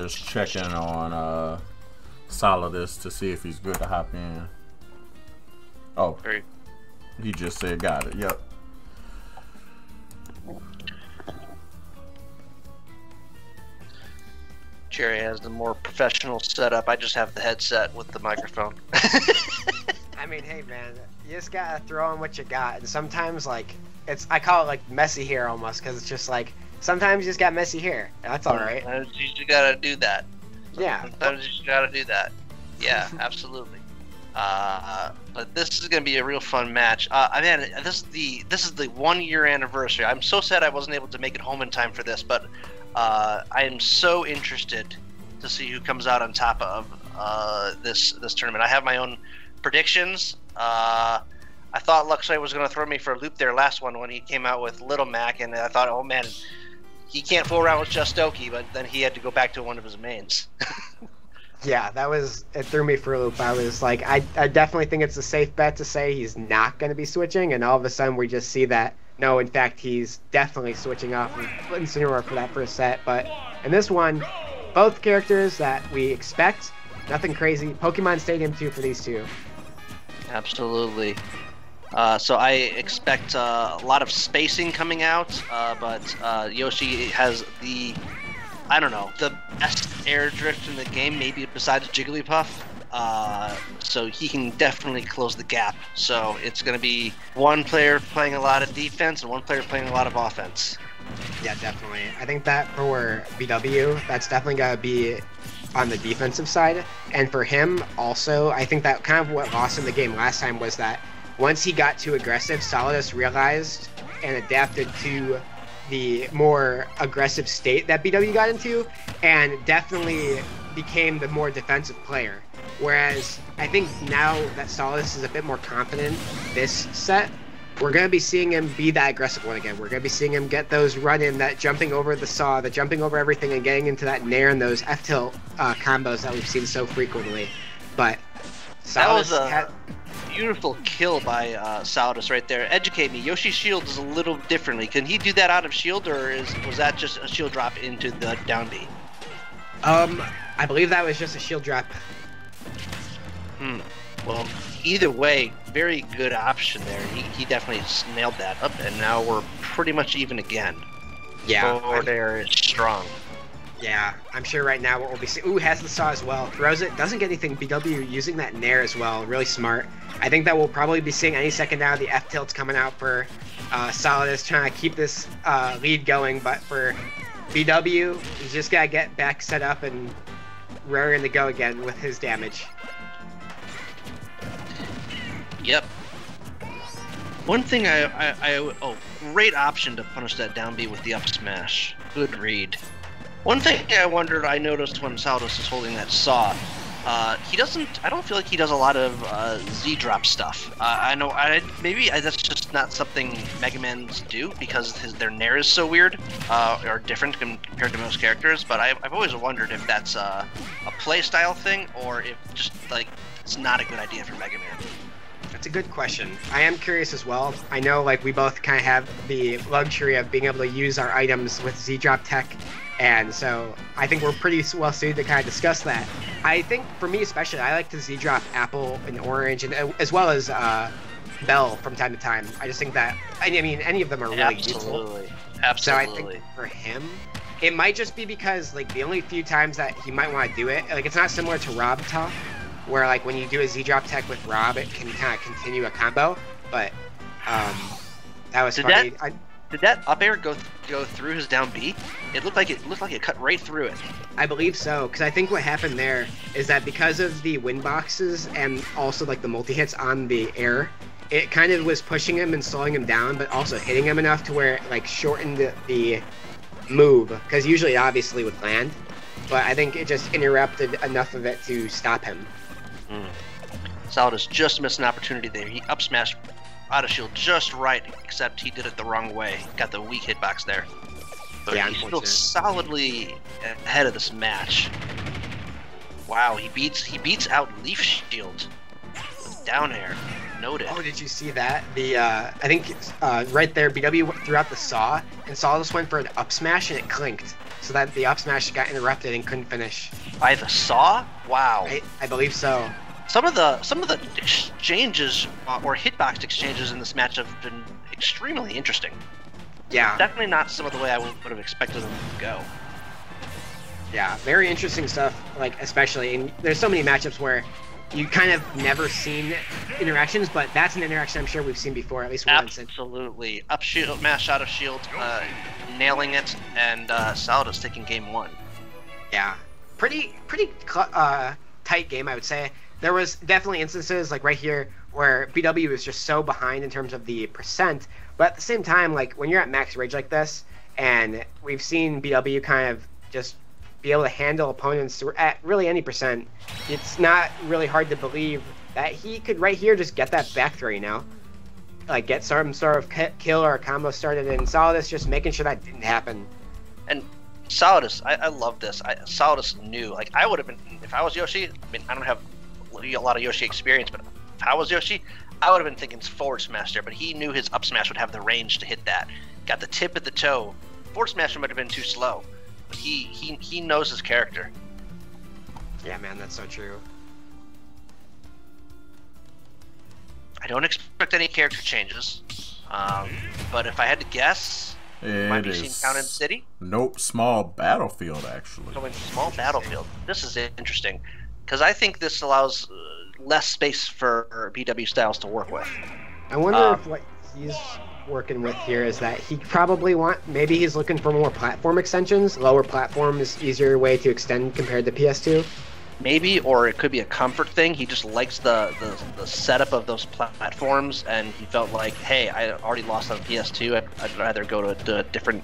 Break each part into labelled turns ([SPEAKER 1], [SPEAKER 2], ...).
[SPEAKER 1] just checking on Solidus to see if he's good to hop in. Oh, he just said got it. Yep.
[SPEAKER 2] Jerry has the more professional setup. I just have the headset with the microphone.
[SPEAKER 3] I mean, hey man, you just gotta throw in what you got, and sometimes like I call it like messy hair almost, because it's just like sometimes you just got messy hair. That's all right.
[SPEAKER 2] Sometimes you just gotta do that.
[SPEAKER 3] Yeah.
[SPEAKER 2] Sometimes you just gotta do that. Yeah, absolutely. But this is gonna be a real fun match. I mean, this is the 1 year anniversary. I'm so sad I wasn't able to make it home in time for this, but I am so interested to see who comes out on top of this tournament. I have my own predictions. I thought Luxray was going to throw me for a loop there last one when he came out with Little Mac, and I thought, oh man, he can't fool around with Just Oki, but then he had to go back to one of his mains.
[SPEAKER 3] Yeah, it threw me for a loop. I was like, I definitely think it's a safe bet to say he's not going to be switching, and all of a sudden we just see that, no, in fact, he's definitely switching off of Incineroar for that first set. But in this one, both characters that we expect, nothing crazy. Pokemon Stadium 2 for these two.
[SPEAKER 2] Absolutely. So I expect a lot of spacing coming out, but Yoshi has the best air drift in the game, maybe besides Jigglypuff. So he can definitely close the gap. So it's going to be one player playing a lot of defense and one player playing a lot of offense.
[SPEAKER 3] Yeah, definitely. I think that for BW, that's definitely got to be on the defensive side. And for him also, I think that kind of what lost in the game last time was that once he got too aggressive, Solidus realized and adapted to the more aggressive state that BW got into, and definitely became the more defensive player. Whereas I think now that Solidus is a bit more confident this set, we're going to be seeing him be that aggressive one again. We're going to be seeing him get those run-in, that jumping over the saw, the jumping over everything, and getting into that nair and those F-tilt combos that we've seen so frequently. But Solidus
[SPEAKER 2] that was a beautiful kill by Solidus right there. Educate me. Yoshi's shield is a little differently. Can he do that out of shield, or was that just a shield drop into the down B?
[SPEAKER 3] I believe that was just a shield drop.
[SPEAKER 2] Well, either way, very good option there. He definitely nailed that up, and now we're pretty much even again.
[SPEAKER 3] Yeah.
[SPEAKER 2] Forward air is strong.
[SPEAKER 3] Yeah, I'm sure right now what we'll be seeing... Ooh, has the saw as well. Throws it, doesn't get anything. BW using that nair as well. Really smart. I think that we'll probably be seeing any second now. The F-tilt's coming out for Solidus, trying to keep this lead going. But for BW, he's just got to get back set up and raring to go again with his damage.
[SPEAKER 2] Yep. One thing great option to punish that down B with the up smash. Good read. One thing I noticed when Solidus is holding that saw, I don't feel like he does a lot of Z-drop stuff. Maybe that's just not something Mega Mans do because their nair is so weird, or different compared to most characters, but I've always wondered if that's a playstyle thing, or if just, like, it's not a good idea for Mega Man.
[SPEAKER 3] That's a good question. I am curious as well. I know, like, we both kind of have the luxury of being able to use our items with Z-drop tech, and so I think we're pretty well suited to kind of discuss that. I think, for me especially, I like to Z-drop Apple and Orange, and as well as Bell from time to time. I just think that, I mean, any of them are really useful.
[SPEAKER 2] Absolutely.
[SPEAKER 3] So I think for him, it might just be because, like, the only few times that he might want to do it, like, it's not similar to Rob Top, where, like, when you do a Z-drop tech with Rob, it can kind of continue a combo, but that was funny.
[SPEAKER 2] Did that up air go through his down B? It looked like it cut right through it.
[SPEAKER 3] I believe so, because I think what happened there is that because of the win boxes and also, like, the multi-hits on the air, it kind of was pushing him and slowing him down, but also hitting him enough to where it, like, shortened the move, because usually it obviously would land, but I think it just interrupted enough of it to stop him.
[SPEAKER 2] Solidus just missed an opportunity there. He up smashed out of shield just right, except he did it the wrong way. Got the weak hitbox there. But yeah, he's still solidly ahead of this match. Wow, he beats out Leaf Shield with down air. Noted.
[SPEAKER 3] Oh, did you see that? The I think right there, BW threw out the saw, and Solidus went for an up smash, and it clinked. so that the up smash got interrupted and couldn't finish.
[SPEAKER 2] By the saw? Wow.
[SPEAKER 3] I believe so.
[SPEAKER 2] Some of the exchanges or hitbox exchanges in this match have been extremely interesting.
[SPEAKER 3] Yeah.
[SPEAKER 2] Definitely not some of the way I would have expected them to go.
[SPEAKER 3] Yeah, very interesting stuff. Like especially, and there's so many matchups where you kind of never seen interactions, but that's an interaction I'm sure we've seen before, at least once.
[SPEAKER 2] Absolutely. Up shield, mash out of shield, nailing it, and Solidus taking game 1.
[SPEAKER 3] Yeah, pretty tight game, I would say. There was definitely instances like right here where BW is just so behind in terms of the percent, but at the same time, like when you're at max rage like this, and we've seen BW kind of just be able to handle opponents at really any percent, it's not really hard to believe that he could right here just get that back throw, you know? Like get some sort of kill or a combo started, and Solidus just making sure that didn't happen.
[SPEAKER 2] And Solidus, I love this. Solidus knew, like I would have been, if I was Yoshi, I mean I don't have a lot of Yoshi experience, but if I was Yoshi, I would have been thinking forward smash there, but he knew his up smash would have the range to hit that. Got the tip of the toe. Forward smash might have been too slow. But he knows his character.
[SPEAKER 3] Yeah, man, that's so true.
[SPEAKER 2] I don't expect any character changes, but if I had to guess, might be seen Town and City.
[SPEAKER 1] Nope, small battlefield actually.
[SPEAKER 2] So in small battlefield, this is interesting because I think this allows less space for BW Styles to work with.
[SPEAKER 3] I wonder if what he's working with here is that he probably maybe he's looking for more platform extensions. Lower platform is easier way to extend compared to PS2.
[SPEAKER 2] Maybe, or it could be a comfort thing. He just likes the setup of those platforms, and he felt like, hey, I already lost on PS2. I'd rather go to different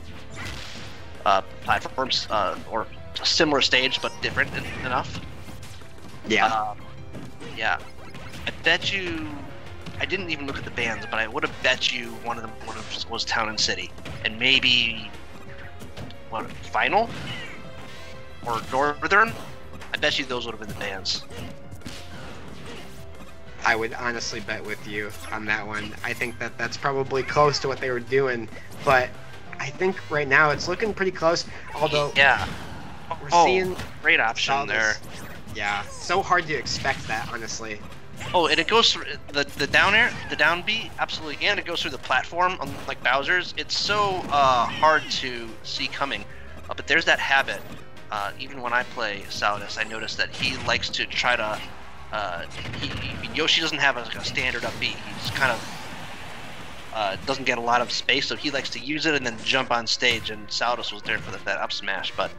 [SPEAKER 2] platforms or a similar stage but different enough.
[SPEAKER 3] Yeah.
[SPEAKER 2] Yeah. I bet you. I didn't even look at the bands, but I would have bet you one of them was Town and City, and maybe what, Final or Northern. I bet you those would have been the bands.
[SPEAKER 3] I would honestly bet with you on that one. I think that's probably close to what they were doing, but I think right now it's looking pretty close. Although
[SPEAKER 2] yeah,
[SPEAKER 3] we're seeing
[SPEAKER 2] great option there.
[SPEAKER 3] Yeah, so hard to expect that, honestly.
[SPEAKER 2] Oh, and it goes through the down air, the down B, absolutely, and it goes through the platform, like Bowser's. It's so hard to see coming, but there's that habit. Even when I play Solidus, I notice that he likes to try to. Yoshi doesn't have a standard up B. He's kind of doesn't get a lot of space, so he likes to use it and then jump on stage. And Solidus was there for that up smash, but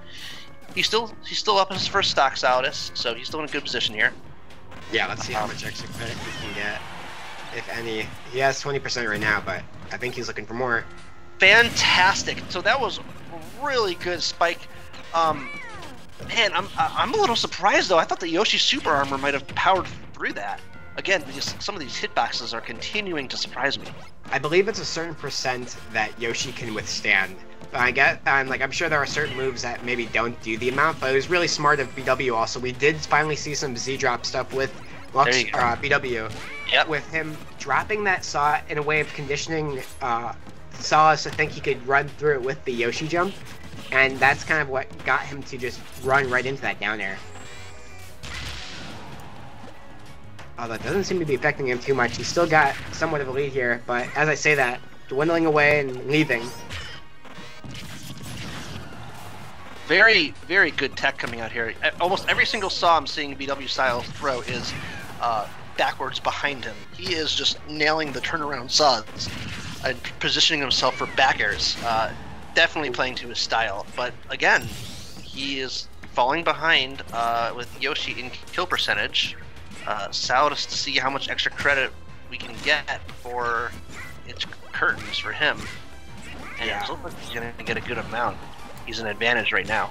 [SPEAKER 2] he's still up in his first stock, Solidus, so he's still in a good position here.
[SPEAKER 3] Yeah, let's see how much extra credit he can get, if any. He has 20% right now, but I think he's looking for more.
[SPEAKER 2] Fantastic. So that was a really good spike. Man, I'm a little surprised though. I thought the Yoshi Super Armor might have powered through that. Again, some of these hitboxes are continuing to surprise me.
[SPEAKER 3] I believe it's a certain percent that Yoshi can withstand. I'm sure there are certain moves that maybe don't do the amount, but it was really smart of BW also. We did finally see some Z-drop stuff with Lux, BW.
[SPEAKER 2] Yep.
[SPEAKER 3] With him dropping that saw in a way of conditioning Solidus to think he could run through it with the Yoshi jump. And that's kind of what got him to just run right into that down air. Although it doesn't seem to be affecting him too much. He's still got somewhat of a lead here, but as I say that, dwindling away and leaving.
[SPEAKER 2] Very, very good tech coming out here. Almost every single saw I'm seeing BW Styles throw is backwards behind him. He is just nailing the turnaround saws and positioning himself for back airs. Definitely playing to his style, but again, he is falling behind with Yoshi in kill percentage. Solidus to see how much extra credit we can get before it's curtains for him. And it looks like he's going to get a good amount. He's an advantage right now.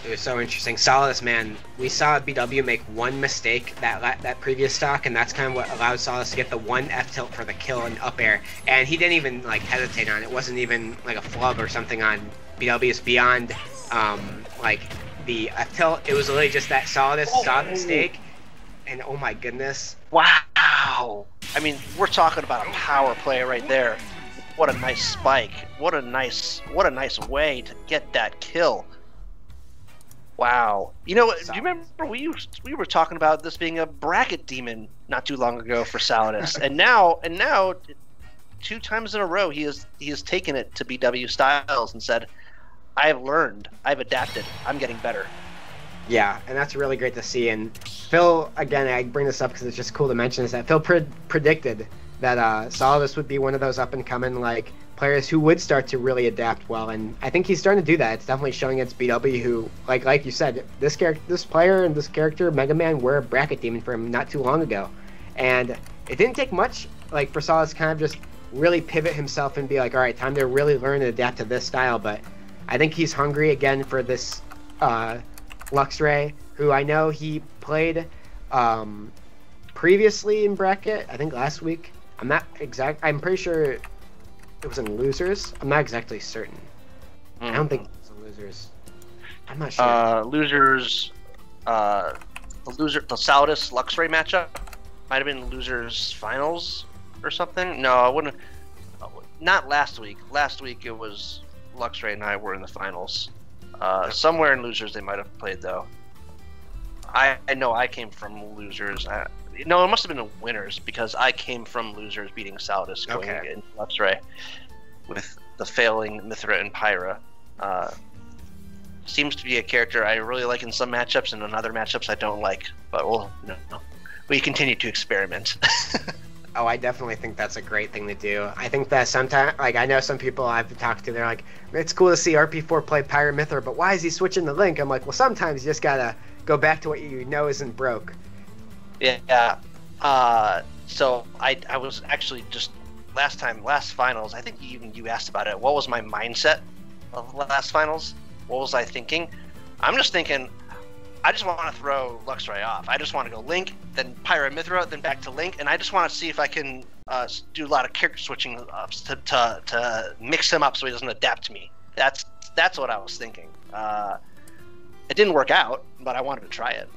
[SPEAKER 3] It was so interesting. Solidus, man, we saw BW make one mistake that previous stock, and that's kind of what allowed Solidus to get the one F tilt for the kill and up air. And he didn't even like hesitate on it. It wasn't even like a flub or something on BW's beyond like the F tilt. It was literally just that Solidus saw the mistake, and oh my goodness.
[SPEAKER 2] Wow. I mean, we're talking about a power play right there. What a nice spike. What a nice way to get that kill. Wow. You know, do you remember we were talking about this being a bracket demon not too long ago for Solidus, and now 2 times in a row he has taken it to BW Styles and said, "I have learned, I've adapted, I'm getting better."
[SPEAKER 3] Yeah, and that's really great to see. And Phil, again, I bring this up because it's just cool to mention, is that Phil predicted that Solidus would be one of those up and coming like players who would start to really adapt well, and I think he's starting to do that. It's definitely showing against BW, who, like you said, this player and this character, Mega Man, were a bracket demon for him not too long ago, and it didn't take much like for Solidus to kind of just really pivot himself and be like, all right, time to really learn and adapt to this style. But I think he's hungry again for this Luxray, who I know he played previously in bracket, I think last week. I'm pretty sure it was in losers. I'm not exactly certain. I don't think it was in losers. I'm not sure.
[SPEAKER 2] Losers, the Solidus Luxray matchup might have been losers finals or something. No, I wouldn't. Not last week. Last week it was Luxray and I were in the finals. Somewhere in losers they might have played though. I know I came from losers. No, it must have been the winners, because I came from losers beating Solidus going in Luxray with the failing Mithra and Pyra. Seems to be a character I really like in some matchups, and in other matchups I don't like. But we continue to experiment.
[SPEAKER 3] Oh, I definitely think that's a great thing to do. I think that sometimes, like, I know some people I've talked to, they're like, it's cool to see RP4 play Pyra Mithra, but why is he switching the Link? I'm like, well, sometimes you just gotta go back to what you know isn't broke.
[SPEAKER 2] Yeah. So I was actually just last finals, I think even you asked about it. What was my mindset of the last finals? What was I thinking? I'm just thinking, I just want to throw Luxray off. I just want to go Link, then Pyra Mithra, then back to Link, and I just want to see if I can do a lot of character switching ups to mix him up so he doesn't adapt to me. That's what I was thinking. It didn't work out, but I wanted to try it.